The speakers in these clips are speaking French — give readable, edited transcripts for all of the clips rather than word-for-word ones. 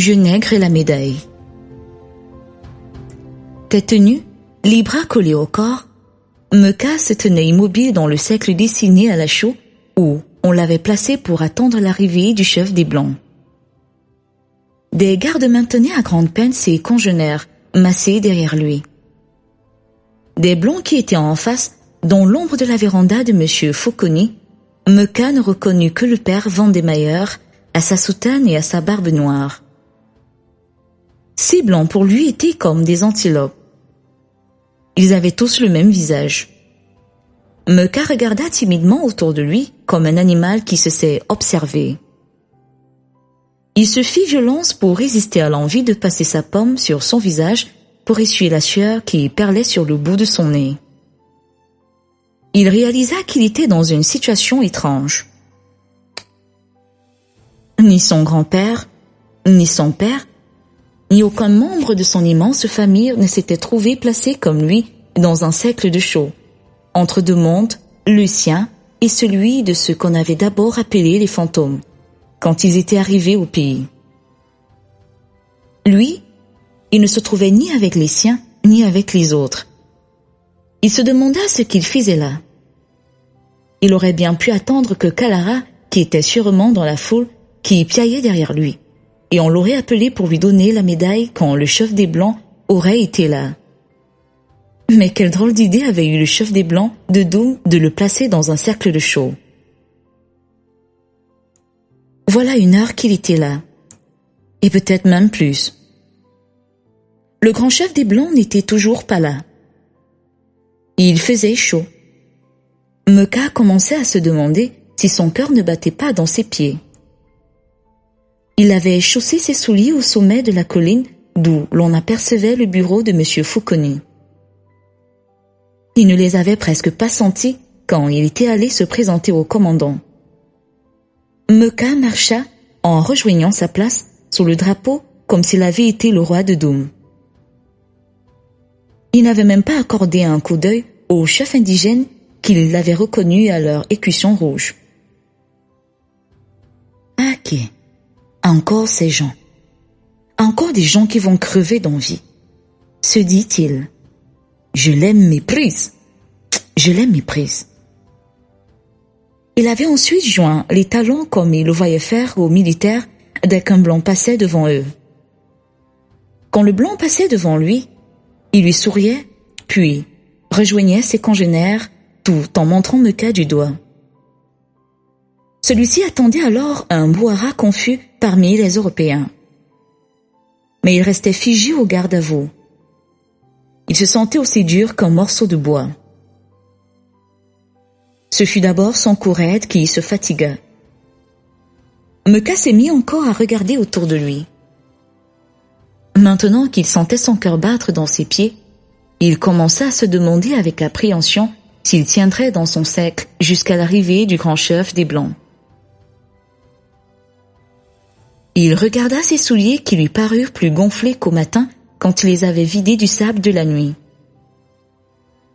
jeu nègre et la médaille. Tête nue, les bras collés au corps, Mecca se tenait immobile dans le cercle dessiné à la chaux où on l'avait placé pour attendre l'arrivée du chef des Blancs. Des gardes maintenaient à grande peine ses congénères, massés derrière lui. Des Blancs qui étaient en face, dans l'ombre de la véranda de M. Fauconnier, Mecca ne reconnut que le père Vendémayer, à sa soutane et à sa barbe noire. Ces Blancs pour lui étaient comme des antilopes. Ils avaient tous le même visage. Mecca regarda timidement autour de lui comme un animal qui se sait observer. Il se fit violence pour résister à l'envie de passer sa paume sur son visage pour essuyer la sueur qui perlait sur le bout de son nez. Il réalisa qu'il était dans une situation étrange. Ni son grand-père, ni son père, ni aucun membre de son immense famille ne s'était trouvé placé comme lui dans un cercle de chaux, entre deux mondes, le sien et celui de ceux qu'on avait d'abord appelés les fantômes, quand ils étaient arrivés au pays. Lui, il ne se trouvait ni avec les siens, ni avec les autres. Il se demanda ce qu'il faisait là. Il aurait bien pu attendre que Kalara, qui était sûrement dans la foule, qui piaillait derrière lui, et on l'aurait appelé pour lui donner la médaille quand le chef des Blancs aurait été là. Mais quelle drôle d'idée avait eu le chef des Blancs de Doom de le placer dans un cercle de chaux. Voilà 1 heure qu'il était là, et peut-être même plus. Le grand chef des Blancs n'était toujours pas là. Il faisait chaud. Mecca commençait à se demander si son cœur ne battait pas dans ses pieds. Il avait chaussé ses souliers au sommet de la colline d'où l'on apercevait le bureau de M. Fauconnier. Il ne les avait presque pas sentis quand il était allé se présenter au commandant. Mecca marcha en rejoignant sa place sous le drapeau comme s'il avait été le roi de Doom. Il n'avait même pas accordé un coup d'œil aux chefs indigènes qu'il l'avait reconnu à leur écusson rouge. Ah, qui? Encore ces gens. Encore des gens qui vont crever d'envie, se dit-il. Je les méprise. Je les méprise. Il avait ensuite joint les talons comme il le voyait faire aux militaires dès qu'un blanc passait devant eux. Quand le blanc passait devant lui, il lui souriait, puis rejoignait ses congénères tout en montrant Mecca du doigt. Celui-ci attendait alors un brouhaha confus parmi les Européens. Mais il restait figé au garde-à-vous. Il se sentait aussi dur qu'un morceau de bois. Ce fut d'abord son cou raide qui se fatigua. Mecca s'est mis encore à regarder autour de lui. Maintenant qu'il sentait son cœur battre dans ses pieds, il commença à se demander avec appréhension s'il tiendrait dans son cercle jusqu'à l'arrivée du grand chef des Blancs. Il regarda ses souliers qui lui parurent plus gonflés qu'au matin quand il les avait vidés du sable de la nuit.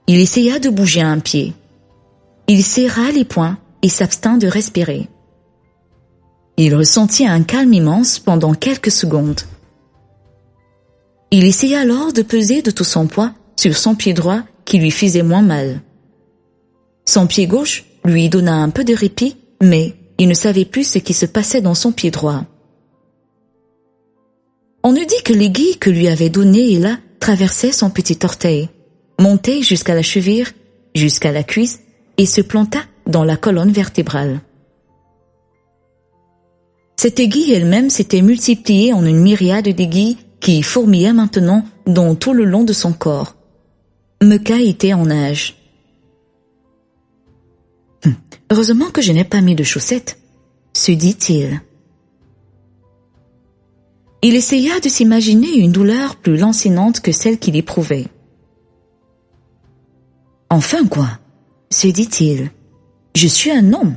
Il essaya de bouger un pied. Il serra les poings et s'abstint de respirer. Il ressentit un calme immense pendant quelques secondes. Il essaya alors de peser de tout son poids sur son pied droit qui lui faisait moins mal. Son pied gauche lui donna un peu de répit, mais il ne savait plus ce qui se passait dans son pied droit. On eût dit que l'aiguille que lui avait donnée et là traversait son petit orteil, montait jusqu'à la cheville, jusqu'à la cuisse et se planta dans la colonne vertébrale. Cette aiguille elle-même s'était multipliée en une myriade d'aiguilles qui fourmillaient maintenant dans tout le long de son corps. Mecca était en nage. Heureusement que je n'ai pas mis de chaussettes, se dit-il. Il essaya de s'imaginer une douleur plus lancinante que celle qu'il éprouvait. Enfin quoi, se dit-il, je suis un homme.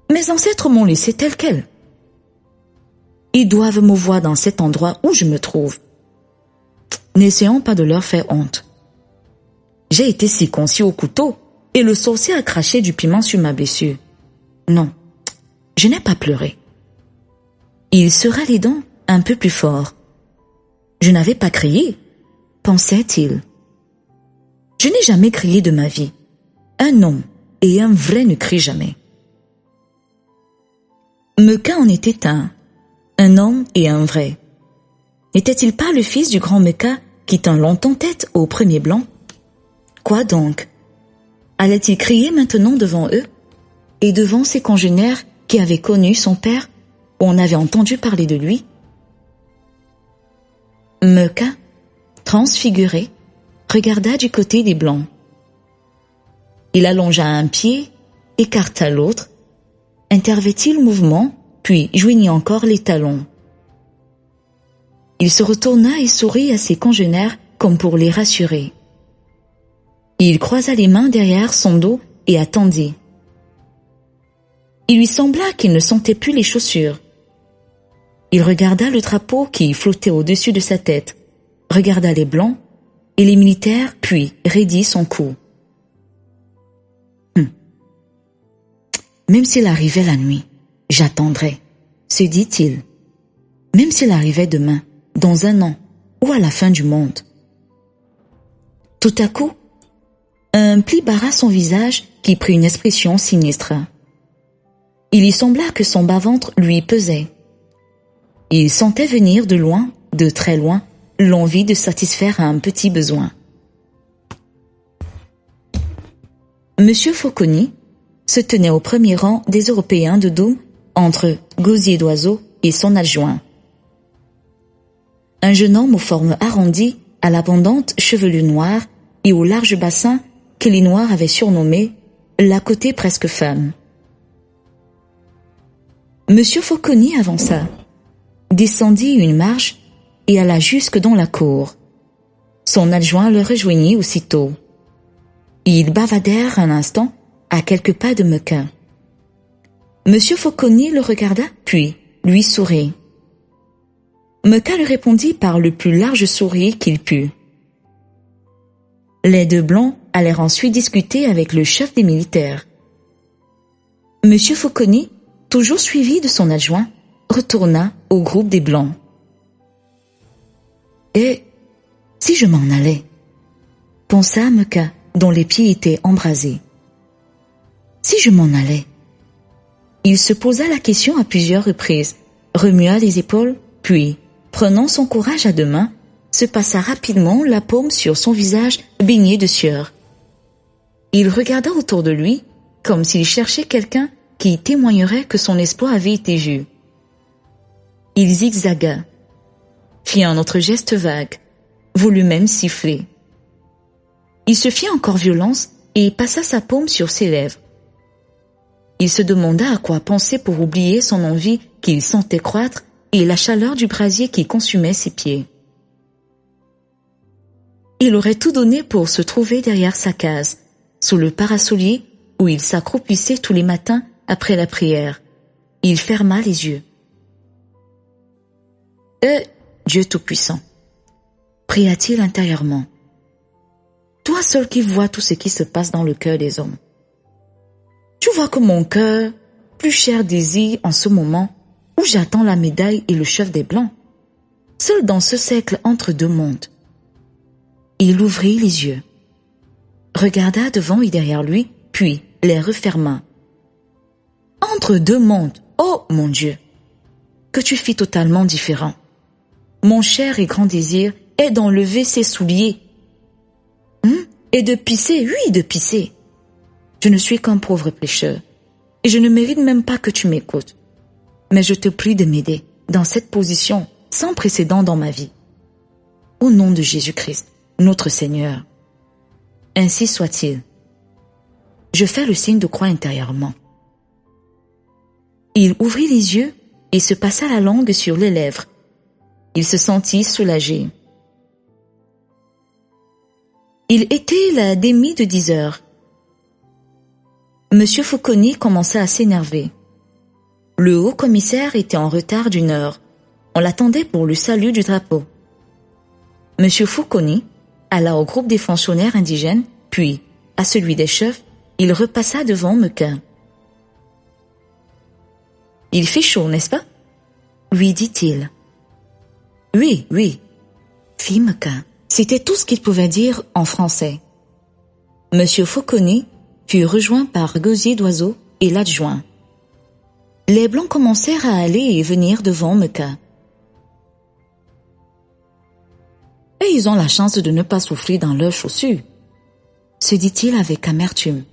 Mes ancêtres m'ont laissé tel quel. Ils doivent me voir dans cet endroit où je me trouve. N'essayons pas de leur faire honte. J'ai été circoncis au couteau et le sorcier a craché du piment sur ma blessure. Non, je n'ai pas pleuré. Il serra les dents un peu plus fort. Je n'avais pas crié, pensait-il. Je n'ai jamais crié de ma vie. Un homme et un vrai ne crient jamais. Meca en était un homme et un vrai. N'était-il pas le fils du grand Meca qui tint longtemps tête au premier blanc? Quoi donc? Allait-il crier maintenant devant eux et devant ses congénères qui avaient connu son père ou en avaient entendu parler de lui? Meca, transfiguré, regarda du côté des blancs. Il allongea un pied, écarta l'autre, intervertit le mouvement, puis joignit encore les talons. Il se retourna et sourit à ses congénères comme pour les rassurer. Il croisa les mains derrière son dos et attendit. Il lui sembla qu'il ne sentait plus les chaussures. Il regarda le drapeau qui flottait au-dessus de sa tête, regarda les blancs et les militaires, puis raidit son cou. Même s'il arrivait la nuit, j'attendrais, se dit-il. Même s'il arrivait demain, dans un an, ou à la fin du monde. Tout à coup, un pli barra son visage qui prit une expression sinistre. Il lui sembla que son bas-ventre lui pesait. Il sentait venir de loin, de très loin, l'envie de satisfaire un petit besoin. Monsieur Fauconnier se tenait au premier rang des Européens de dos entre Gosier d'Oiseau et son adjoint. Un jeune homme aux formes arrondies, à l'abondante chevelure noire et au large bassin que les Noirs avaient surnommé la côté presque femme. Monsieur Fauconnier avança, descendit une marche et alla jusque dans la cour. Son adjoint le rejoignit aussitôt. Ils bavardèrent un instant à quelques pas de Meca. Monsieur Fauconnier le regarda, puis lui sourit. Meca lui répondit par le plus large sourire qu'il put. Les deux blancs allèrent ensuite discuter avec le chef des militaires. Monsieur Fauconnier, toujours suivi de son adjoint, retourna au groupe des blancs. Et si je m'en allais, pensa Meca, dont les pieds étaient embrasés. Si je m'en allais. Il se posa la question à plusieurs reprises, remua les épaules, puis, prenant son courage à deux mains, se passa rapidement la paume sur son visage baigné de sueur. Il regarda autour de lui, comme s'il cherchait quelqu'un qui témoignerait que son exploit avait été vu. Il zigzaga, fit un autre geste vague, voulut même siffler. Il se fit encore violence et passa sa paume sur ses lèvres. Il se demanda à quoi penser pour oublier son envie qu'il sentait croître et la chaleur du brasier qui consumait ses pieds. Il aurait tout donné pour se trouver derrière sa case, sous le parasolier où il s'accroupissait tous les matins après la prière. Il ferma les yeux. Dieu Tout-Puissant, pria-t-il intérieurement. Toi seul qui vois tout ce qui se passe dans le cœur des hommes. Tu vois que mon cœur, plus cher désir en ce moment où j'attends la médaille et le chef des Blancs, seul dans ce cercle entre deux mondes. Il ouvrit les yeux, regarda devant et derrière lui, puis les referma. Entre deux mondes, oh mon Dieu, que tu fis totalement différent. Mon cher et grand désir est d'enlever ses souliers. Et de pisser, oui, de pisser. Je ne suis qu'un pauvre pécheur, et je ne mérite même pas que tu m'écoutes. Mais je te prie de m'aider dans cette position sans précédent dans ma vie. Au nom de Jésus-Christ, notre Seigneur. Ainsi soit-il. Je fais le signe de croix intérieurement. Il ouvrit les yeux et se passa la langue sur les lèvres. Il se sentit soulagé. Il était la demi de 10 heures. Monsieur Fauconnier commença à s'énerver. Le haut-commissaire était en retard d'1 heure. On l'attendait pour le salut du drapeau. Monsieur Fauconnier alla au groupe des fonctionnaires indigènes, puis, à celui des chefs, il repassa devant Meca. « Il fait chaud, n'est-ce pas ?» lui dit-il. Oui, oui, fit Meka. C'était tout ce qu'il pouvait dire en français. Monsieur Fauconnier fut rejoint par Gosier d'Oiseau et l'adjoint. Les Blancs commencèrent à aller et venir devant Meka. Et ils ont la chance de ne pas souffrir dans leurs chaussures, se dit-il avec amertume.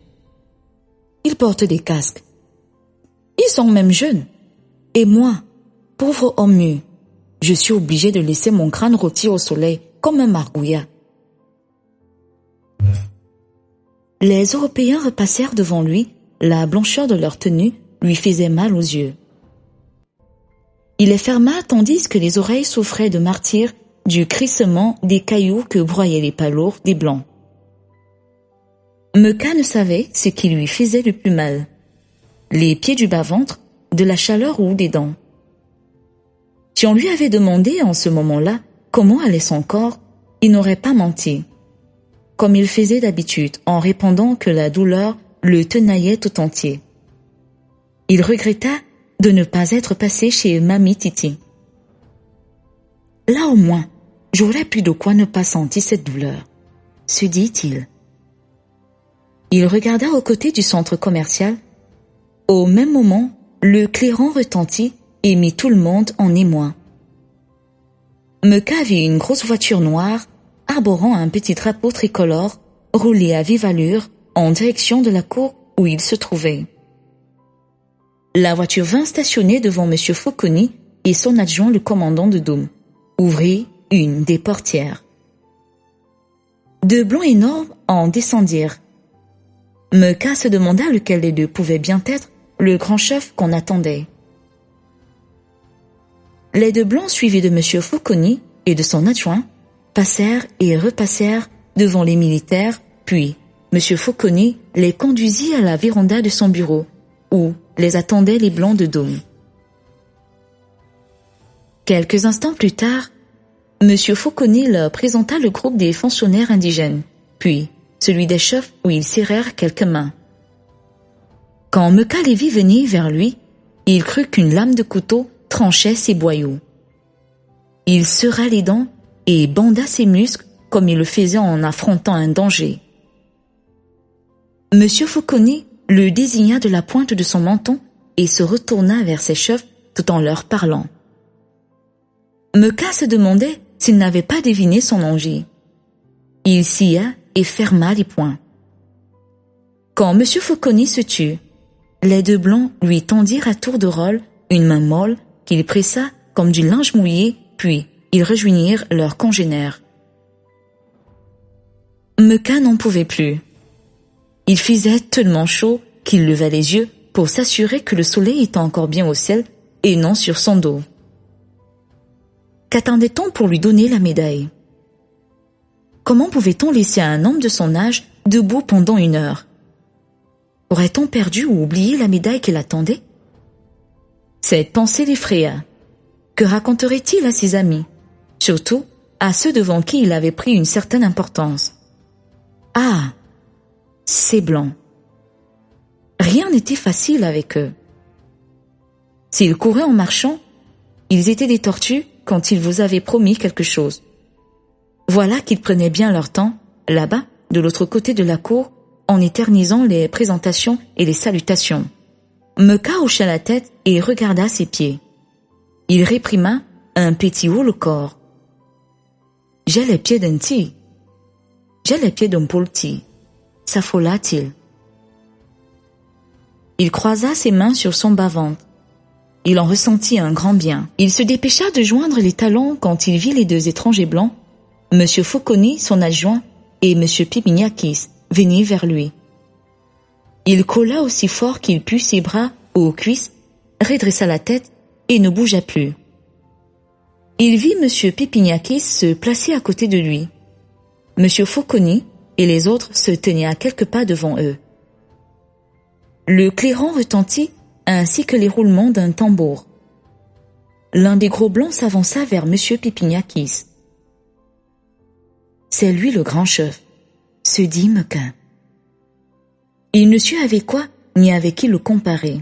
Ils portent des casques. Ils sont même jeunes. Et moi, pauvre homme nu, je suis obligé de laisser mon crâne rôtir au soleil comme un margouillat. Les Européens repassèrent devant lui, la blancheur de leur tenue lui faisait mal aux yeux. Il les ferma tandis que les oreilles souffraient de martyre du crissement des cailloux que broyaient les pas lourds des Blancs. Meka ne savait ce qui lui faisait le plus mal. Les pieds du bas-ventre, de la chaleur ou des dents. Si on lui avait demandé en ce moment-là comment allait son corps, il n'aurait pas menti, comme il faisait d'habitude en répondant que la douleur le tenaillait tout entier. Il regretta de ne pas être passé chez Mamie Titi. Là au moins, j'aurais pu de quoi ne pas sentir cette douleur, se dit-il. Il regarda aux côtés du centre commercial. Au même moment, le clairon retentit et mit tout le monde en émoi. Meka vit une grosse voiture noire, arborant un petit drapeau tricolore, rouler à vive allure en direction de la cour où il se trouvait. La voiture vint stationner devant M. Fauconnier et son adjoint le commandant de Dôme. Ouvrit une des portières. Deux Blancs énormes en descendirent. Meka se demanda lequel des deux pouvait bien être le grand chef qu'on attendait. Les deux Blancs suivis de M. Fauconnier et de son adjoint passèrent et repassèrent devant les militaires, puis M. Fauconnier les conduisit à la véranda de son bureau, où les attendaient les Blancs de Dôme. Quelques instants plus tard, M. Fauconnier leur présenta le groupe des fonctionnaires indigènes, puis celui des chefs où ils serrèrent quelques mains. Quand Meka les vit venir vers lui, il crut qu'une lame de couteau tranchait ses boyaux. Il serra les dents et banda ses muscles comme il le faisait en affrontant un danger. M. Fauconnier le désigna de la pointe de son menton et se retourna vers ses chefs tout en leur parlant. Meka se demandait s'il n'avait pas deviné son danger. Il sia et ferma les poings. Quand M. Fauconnier se tut, les deux Blancs lui tendirent à tour de rôle une main molle qu'il pressa comme du linge mouillé, puis ils rejoignirent leurs congénères. Meka n'en pouvait plus. Il faisait tellement chaud qu'il leva les yeux pour s'assurer que le soleil était encore bien au ciel et non sur son dos. Qu'attendait-on pour lui donner la médaille? Comment pouvait-on laisser un homme de son âge debout pendant 1 heure? Aurait-on perdu ou oublié la médaille qu'il attendait? Cette pensée l'effraya. Que raconterait-il à ses amis, surtout à ceux devant qui il avait pris une certaine importance? Ah, ces Blancs. Rien n'était facile avec eux. S'ils couraient en marchant, ils étaient des tortues quand ils vous avaient promis quelque chose. Voilà qu'ils prenaient bien leur temps, là-bas, de l'autre côté de la cour, en éternisant les présentations et les salutations. Meka hocha la tête et regarda ses pieds. Il réprima un petit haut-le-corps. « J'ai les pieds d'un ti. J'ai les pieds d'un poulti. » s'affola-t-il. Il croisa ses mains sur son bas-ventre. Il en ressentit un grand bien. Il se dépêcha de joindre les talons quand il vit les deux étrangers blancs, M. Fauconnier, son adjoint, et M. Pipignakis, venir vers lui. Il colla aussi fort qu'il put ses bras aux cuisses, redressa la tête et ne bougea plus. Il vit M. Pipignakis se placer à côté de lui. M. Fauconnier et les autres se tenaient à quelques pas devant eux. Le clairon retentit ainsi que les roulements d'un tambour. L'un des gros Blancs s'avança vers M. Pipignakis. « C'est lui le grand chef », se dit Meka. Il ne sut avec quoi ni avec qui le comparer.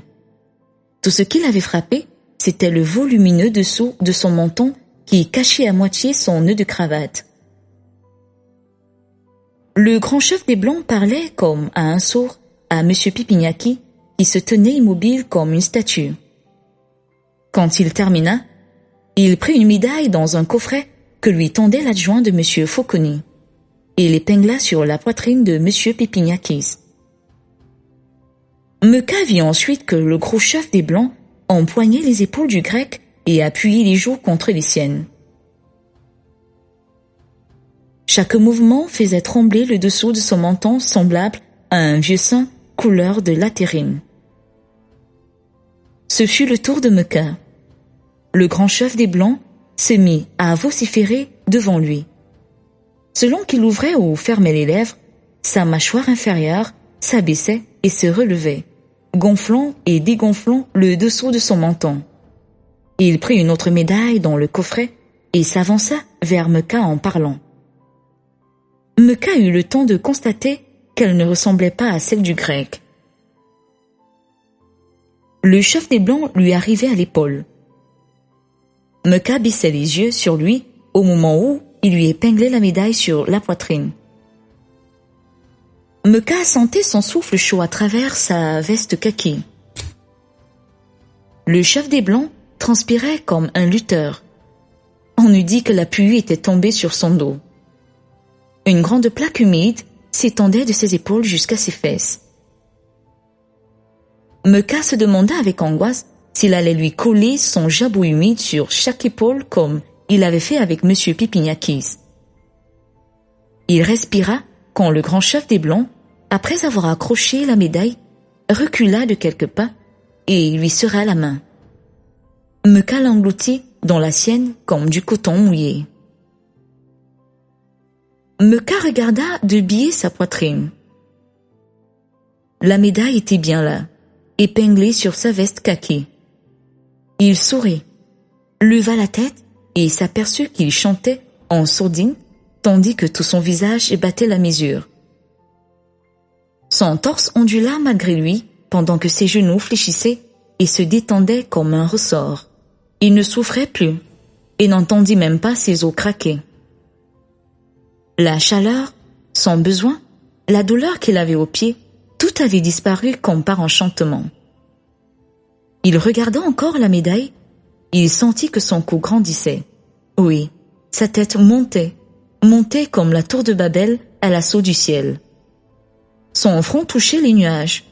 Tout ce qui l'avait frappé, c'était le volumineux dessous de son menton qui cachait à moitié son nœud de cravate. Le grand chef des Blancs parlait comme à un sourd à M. Pipignaki, qui se tenait immobile comme une statue. Quand il termina, il prit une médaille dans un coffret que lui tendait l'adjoint de M. Fauconi et l'épingla sur la poitrine de M. Pipignakis. Meucas vit ensuite que le gros chef des Blancs empoignait les épaules du grec et appuyait les joues contre les siennes. Chaque mouvement faisait trembler le dessous de son menton semblable à un vieux sein couleur de latérine. Ce fut le tour de Meucas. Le grand chef des Blancs se mit à vociférer devant lui. Selon qu'il ouvrait ou fermait les lèvres, sa mâchoire inférieure s'abaissait et se relevait, gonflant et dégonflant le dessous de son menton. Il prit une autre médaille dans le coffret et s'avança vers Meucas en parlant. Meucas eut le temps de constater qu'elle ne ressemblait pas à celle du grec. Le chef des Blancs lui arrivait à l'épaule. Meucas baissait les yeux sur lui au moment où il lui épinglait la médaille sur la poitrine. Meucas sentait son souffle chaud à travers sa veste kaki. Le chef des Blancs transpirait comme un lutteur. On eût dit que la pluie était tombée sur son dos. Une grande plaque humide s'étendait de ses épaules jusqu'à ses fesses. Meucas se demanda avec angoisse s'il allait lui coller son jabot humide sur chaque épaule comme il avait fait avec M. Pipignakis. Il respira quand le grand chef des Blancs, après avoir accroché la médaille, recula de quelques pas et lui serra la main. Meucas l'engloutit dans la sienne comme du coton mouillé. Meucas regarda de biais sa poitrine. La médaille était bien là, épinglée sur sa veste kaki. Il sourit, leva la tête et s'aperçut qu'il chantait en sourdine tandis que tout son visage battait la mesure. Son torse ondula malgré lui pendant que ses genoux fléchissaient et se détendaient comme un ressort. Il ne souffrait plus et n'entendit même pas ses os craquer. La chaleur, son besoin, la douleur qu'il avait aux pieds, tout avait disparu comme par enchantement. Il regarda encore la médaille, il sentit que son cou grandissait. Oui, sa tête montait comme la tour de Babel à l'assaut du ciel. Son front touchait les nuages.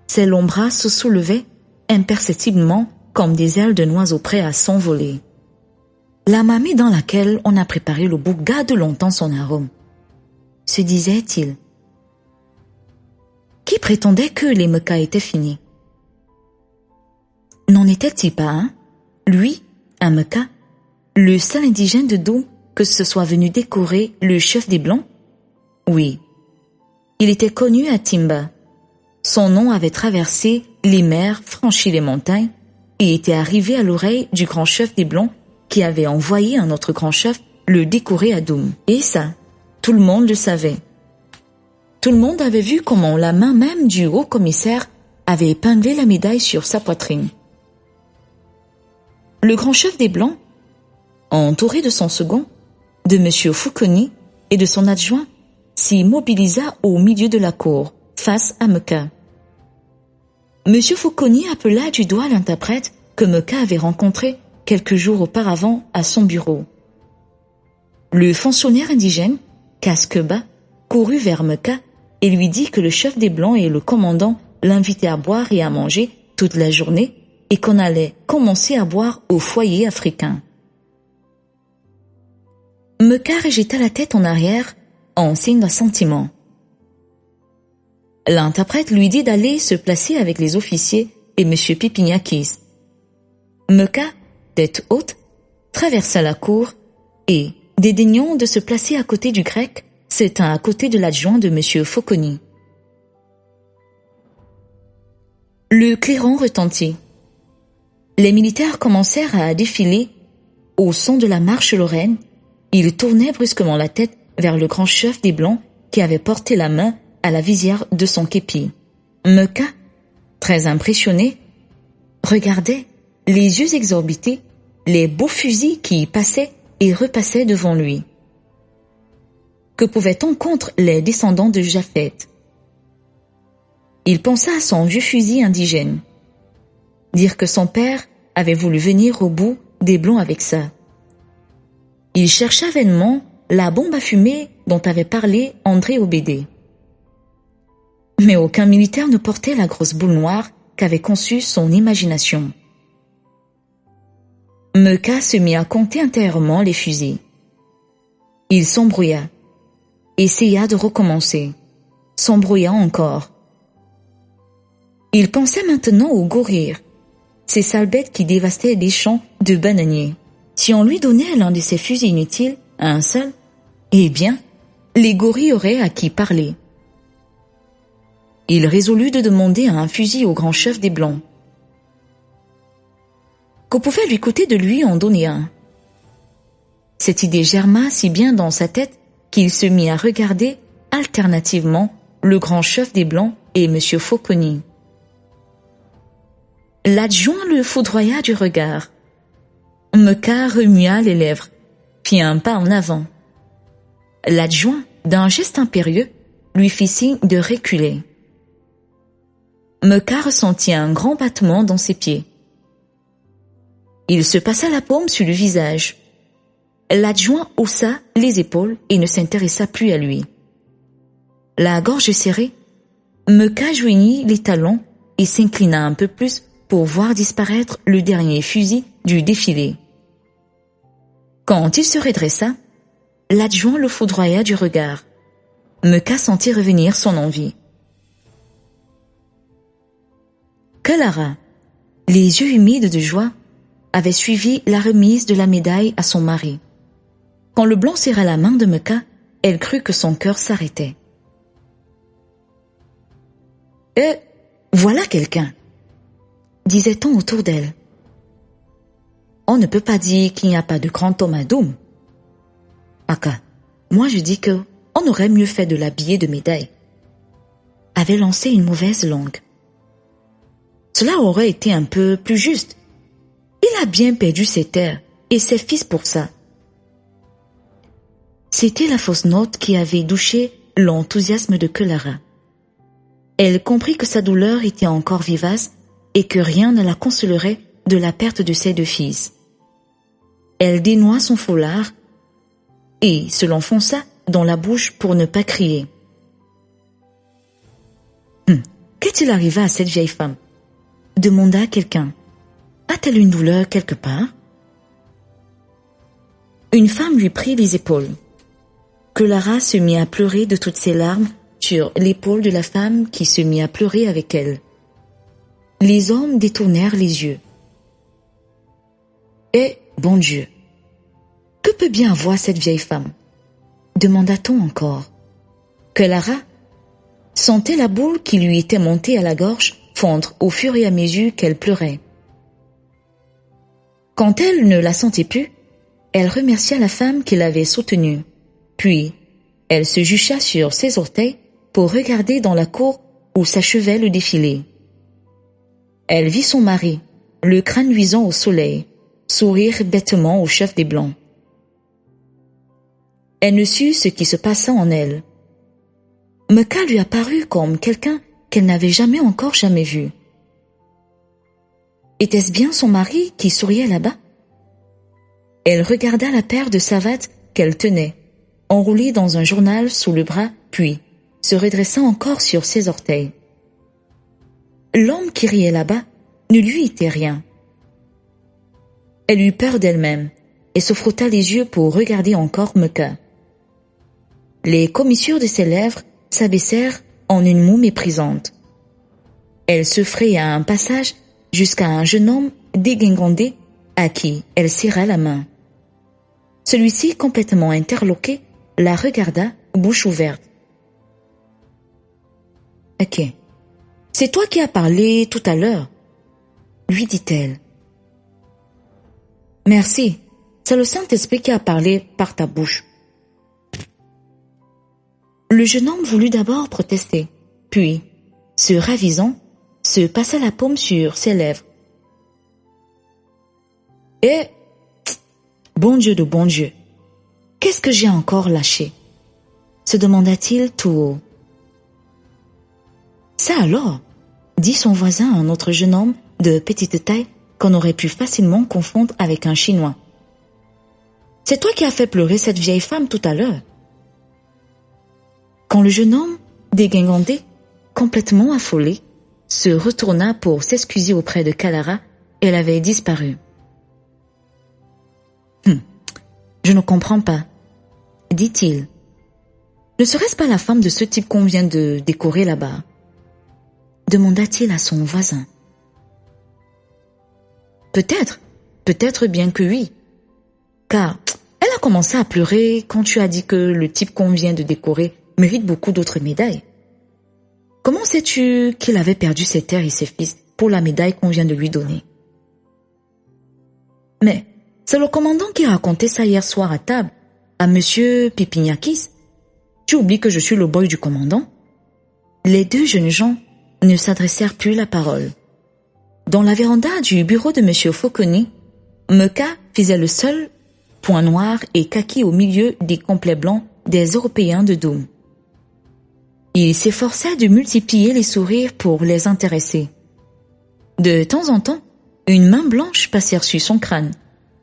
Ses longs bras se soulevaient imperceptiblement comme des ailes d'un oiseau prêt à s'envoler. La mamie dans laquelle on a préparé le bouc garde longtemps son arôme, se disait-il. Qui prétendait que les Meucas étaient finis? N'en était-il pas un, lui, un Meucas, le seul indigène de Doum que ce soit venu décorer le chef des Blancs? Oui, il était connu à Timba. Son nom avait traversé les mers, franchi les montagnes et était arrivé à l'oreille du grand chef des Blancs qui avait envoyé un autre grand chef le décorer à Doum. Et ça, tout le monde le savait. Tout le monde avait vu comment la main même du haut commissaire avait épinglé la médaille sur sa poitrine. Le grand chef des Blancs, entouré de son second, de M. Fauconi et de son adjoint, s'y mobilisa au milieu de la cour, face à Meucas. M. Fauconi appela du doigt l'interprète que Meucas avait rencontré quelques jours auparavant à son bureau. Le fonctionnaire indigène, casque bas, courut vers Meucas et lui dit que le chef des Blancs et le commandant l'invitaient à boire et à manger toute la journée et qu'on allait commencer à boire au foyer africain. Meucas rejeta la tête en arrière en signe d'assentiment. L'interprète lui dit d'aller se placer avec les officiers et M. Pipignakis. Meucas, tête haute, traversa la cour et, dédaignant de se placer à côté du grec, se tint à côté de l'adjoint de M. Fauconi. Le clairon retentit. Les militaires commencèrent à défiler. Au son de la marche lorraine, ils tournaient brusquement la tête vers le grand chef des Blancs qui avait porté la main à la visière de son képi. Meucas, très impressionné, regardait, les yeux exorbités, les beaux fusils qui passaient et repassaient devant lui. Que pouvait-on contre les descendants de Japheth? Il pensa à son vieux fusil indigène. Dire que son père avait voulu venir au bout des Blancs avec ça. Il chercha vainement la bombe à fumée dont avait parlé André Obédé. Mais aucun militaire ne portait la grosse boule noire qu'avait conçue son imagination. Meuka se mit à compter intérieurement les fusils. Il s'embrouilla, essaya de recommencer, s'embrouilla encore. Il pensait maintenant aux gorilles, ces sales bêtes qui dévastaient les champs de bananiers. Si on lui donnait l'un de ces fusils inutiles, à un seul, eh bien, les gorilles auraient à qui parler. Il résolut de demander un fusil au grand chef des Blancs. Qu'on pouvait lui coûter de lui en donner un. Cette idée germa si bien dans sa tête qu'il se mit à regarder alternativement le grand chef des Blancs et M. Fauconnier. L'adjoint le foudroya du regard. Meuka remua les lèvres, fit un pas en avant. L'adjoint, d'un geste impérieux, lui fit signe de reculer. Meuka ressentit un grand battement dans ses pieds. Il se passa la paume sur le visage. L'adjoint haussa les épaules et ne s'intéressa plus à lui. La gorge serrée, Meuka joignit les talons et s'inclina un peu plus pour voir disparaître le dernier fusil du défilé. Quand il se redressa, l'adjoint le foudroya du regard. Meuka sentit revenir son envie. Clara, les yeux humides de joie, avait suivi la remise de la médaille à son mari. Quand le blanc serra la main de Meuka, elle crut que son cœur s'arrêtait. « Voilà quelqu'un !» disait-on autour d'elle. On ne peut pas dire qu'il n'y a pas de grand homme à Doum. Aka, moi je dis que on aurait mieux fait de l'habiller de médaille. Avait lancé une mauvaise langue. Cela aurait été un peu plus juste. Il a bien perdu ses terres et ses fils pour ça. C'était la fausse note qui avait douché l'enthousiasme de Clara. Elle comprit que sa douleur était encore vivace et que rien ne la consolerait de la perte de ses deux fils. Elle dénoua son foulard et se l'enfonça dans la bouche pour ne pas crier. Qu'est-il arrivé à cette vieille femme? Demanda quelqu'un. A-t-elle une douleur quelque part? Une femme lui prit les épaules. Clara se mit à pleurer de toutes ses larmes sur l'épaule de la femme qui se mit à pleurer avec elle. Les hommes détournèrent les yeux. Eh, bon Dieu! Que peut bien avoir cette vieille femme? Demanda-t-on encore. Clara sentait la boule qui lui était montée à la gorge fondre au fur et à mesure qu'elle pleurait. Quand elle ne la sentait plus, elle remercia la femme qui l'avait soutenue. Puis, elle se jucha sur ses orteils pour regarder dans la cour où s'achevait le défilé. Elle vit son mari, le crâne luisant au soleil, sourire bêtement au chef des Blancs. Elle ne sut ce qui se passa en elle. Meuka lui apparut comme quelqu'un qu'elle n'avait jamais vu. Était-ce bien son mari qui souriait là-bas? Elle regarda la paire de savates qu'elle tenait, enroulée dans un journal sous le bras, puis se redressa encore sur ses orteils. L'homme qui riait là-bas ne lui était rien. Elle eut peur d'elle-même et se frotta les yeux pour regarder encore Meuka. Les commissures de ses lèvres s'abaissèrent en une moue méprisante. Elle se fraya un passage jusqu'à un jeune homme dégingandé à qui elle serra la main. Celui-ci, complètement interloqué, la regarda, bouche ouverte. « Ok, c'est toi qui as parlé tout à l'heure, » lui dit-elle. « Merci, c'est le Saint-Esprit qui a parlé par ta bouche. » Le jeune homme voulut d'abord protester, puis, se ravisant, se passa la paume sur ses lèvres. « Et Bon Dieu de bon Dieu, qu'est-ce que j'ai encore lâché? Se demanda-t-il tout haut. Ça alors, dit son voisin, un autre jeune homme de petite taille qu'on aurait pu facilement confondre avec un Chinois. C'est toi qui as fait pleurer cette vieille femme tout à l'heure. Quand le jeune homme, dégingandé, complètement affolé, se retourna pour s'excuser auprès de Kalara, elle avait disparu. Je ne comprends pas, dit-il. Ne serait-ce pas la femme de ce type qu'on vient de décorer là-bas? Demanda-t-il à son voisin. Peut-être bien que oui. Car elle a commencé à pleurer quand tu as dit que le type qu'on vient de décorer mérite beaucoup d'autres médailles. Comment sais-tu qu'il avait perdu ses terres et ses fils pour la médaille qu'on vient de lui donner? Mais c'est le commandant qui racontait ça hier soir à table, à monsieur Pipignakis. Tu oublies que je suis le boy du commandant? Les deux jeunes gens ne s'adressèrent plus la parole. Dans la véranda du bureau de monsieur Fauconnier, Meka faisait le seul point noir et kaki au milieu des complets blancs des Européens de Doom. Il s'efforçait de multiplier les sourires pour les intéresser. De temps en temps, une main blanche passait sur son crâne,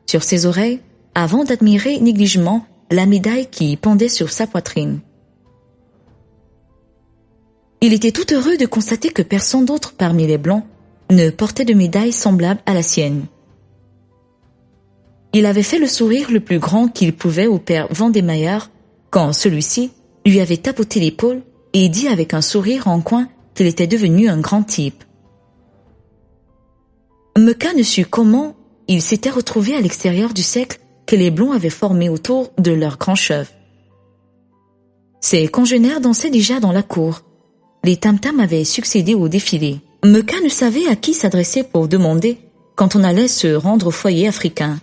sur ses oreilles, avant d'admirer négligemment la médaille qui pendait sur sa poitrine. Il était tout heureux de constater que personne d'autre parmi les Blancs ne portait de médaille semblable à la sienne. Il avait fait le sourire le plus grand qu'il pouvait au père Vendémeyer quand celui-ci lui avait tapoté l'épaule et dit avec un sourire en coin qu'il était devenu un grand type. Meka ne sut comment il s'était retrouvé à l'extérieur du cercle que les Blonds avaient formé autour de leur grand chef. Ses congénères dansaient déjà dans la cour. Les tam-tams avaient succédé au défilé. Meka ne savait à qui s'adresser pour demander quand on allait se rendre au foyer africain.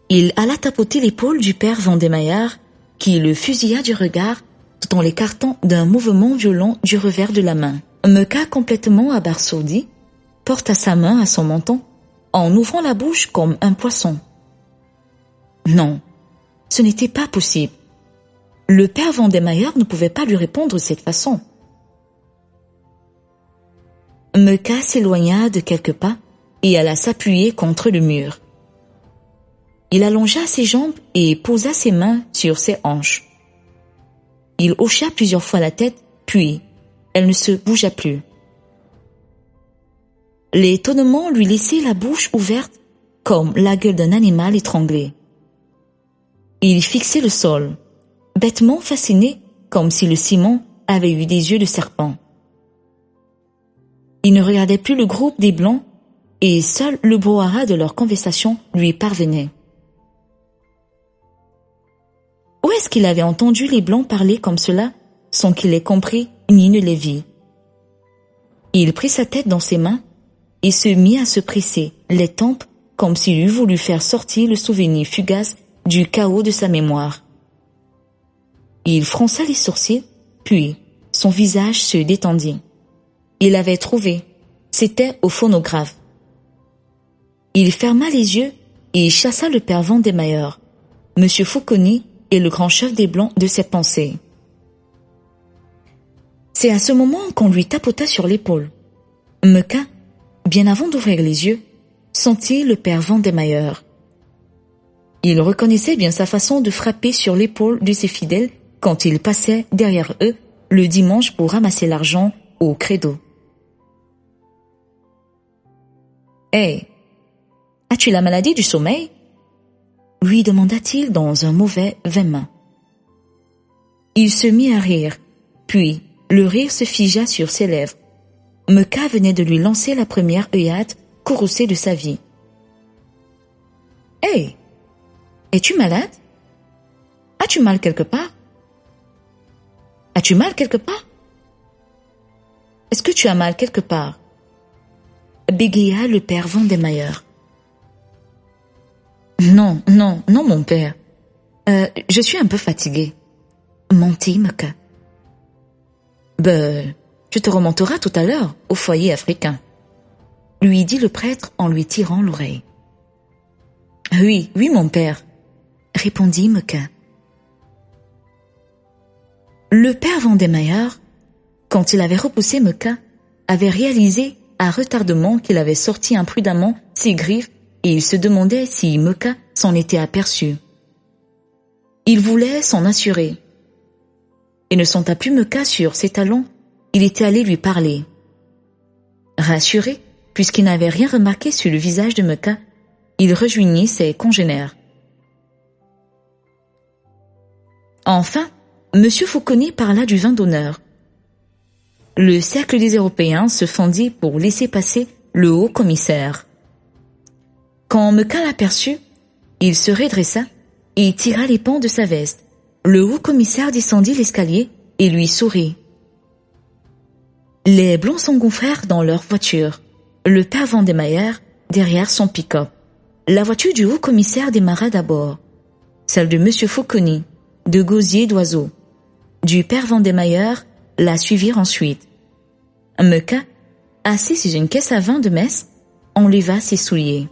Il alla tapoter l'épaule du père Vendémeyer, qui le fusilla du regard tout en l'écartant d'un mouvement violent du revers de la main. Meka, complètement abasourdi, porta sa main à son menton en ouvrant la bouche comme un poisson. Non, ce n'était pas possible. Le père Vendémeyer ne pouvait pas lui répondre de cette façon. Meka s'éloigna de quelques pas et alla s'appuyer contre le mur. Il allongea ses jambes et posa ses mains sur ses hanches. Il hocha plusieurs fois la tête, puis elle ne se bougea plus. L'étonnement lui laissait la bouche ouverte comme la gueule d'un animal étranglé. Il fixait le sol, bêtement fasciné, comme si le ciment avait eu des yeux de serpent. Il ne regardait plus le groupe des Blancs et seul le brouhaha de leur conversation lui parvenait. Où est-ce qu'il avait entendu les Blancs parler comme cela sans qu'il les comprît ni ne les vît? Il prit sa tête dans ses mains et se mit à se presser les tempes comme s'il eût voulu faire sortir le souvenir fugace du chaos de sa mémoire. Il fronça les sourcils, puis son visage se détendit. Il avait trouvé, c'était au phonographe. Il ferma les yeux et chassa le père Vendémeyer, monsieur Fauconnier et le grand chef des Blancs de ses pensées. C'est à ce moment qu'on lui tapota sur l'épaule. Meka, bien avant d'ouvrir les yeux, sentit le père Vendémeyer. Il reconnaissait bien sa façon de frapper sur l'épaule de ses fidèles quand il passait derrière eux le dimanche pour ramasser l'argent au credo. « Hey, as-tu la maladie du sommeil ?» lui demanda-t-il dans un mauvais vainement. Il se mit à rire, puis le rire se figea sur ses lèvres. Meka venait de lui lancer la première œillade courroucée de sa vie. « Hey, es-tu malade? As-tu mal quelque part? As-tu mal quelque part? Est-ce que tu as mal quelque part? » bégaya le père Vendémeyer. « Non, mon père. Je suis un peu fatigué. » mentit Meka. « Tu te remonteras tout à l'heure au foyer africain, » lui dit le prêtre en lui tirant l'oreille. Oui, oui, mon père, répondit Mecca. Le père Vandermeyer, quand il avait repoussé Mecca, avait réalisé à retardement qu'il avait sorti imprudemment ses griffes et il se demandait si Mecca s'en était aperçu. Il voulait s'en assurer. Et ne sentant plus Mecca sur ses talons, il était allé lui parler. Rassuré, puisqu'il n'avait rien remarqué sur le visage de Mecca, il rejoignit ses congénères. Enfin, M. Fauconnier parla du vin d'honneur. Le cercle des Européens se fendit pour laisser passer le haut-commissaire. Quand Mecca l'aperçut, il se redressa et tira les pans de sa veste. Le haut-commissaire descendit l'escalier et lui sourit. Les Blancs s'engouffrèrent dans leur voiture, le père Vandermeyer derrière son pick-up. La voiture du haut-commissaire démarra d'abord, celle de M. Fauconnier, de gosier d'oiseau. Du père Vandermeyer la suivirent ensuite. Mecca, assis sur une caisse à vin de messe, enleva ses souliers.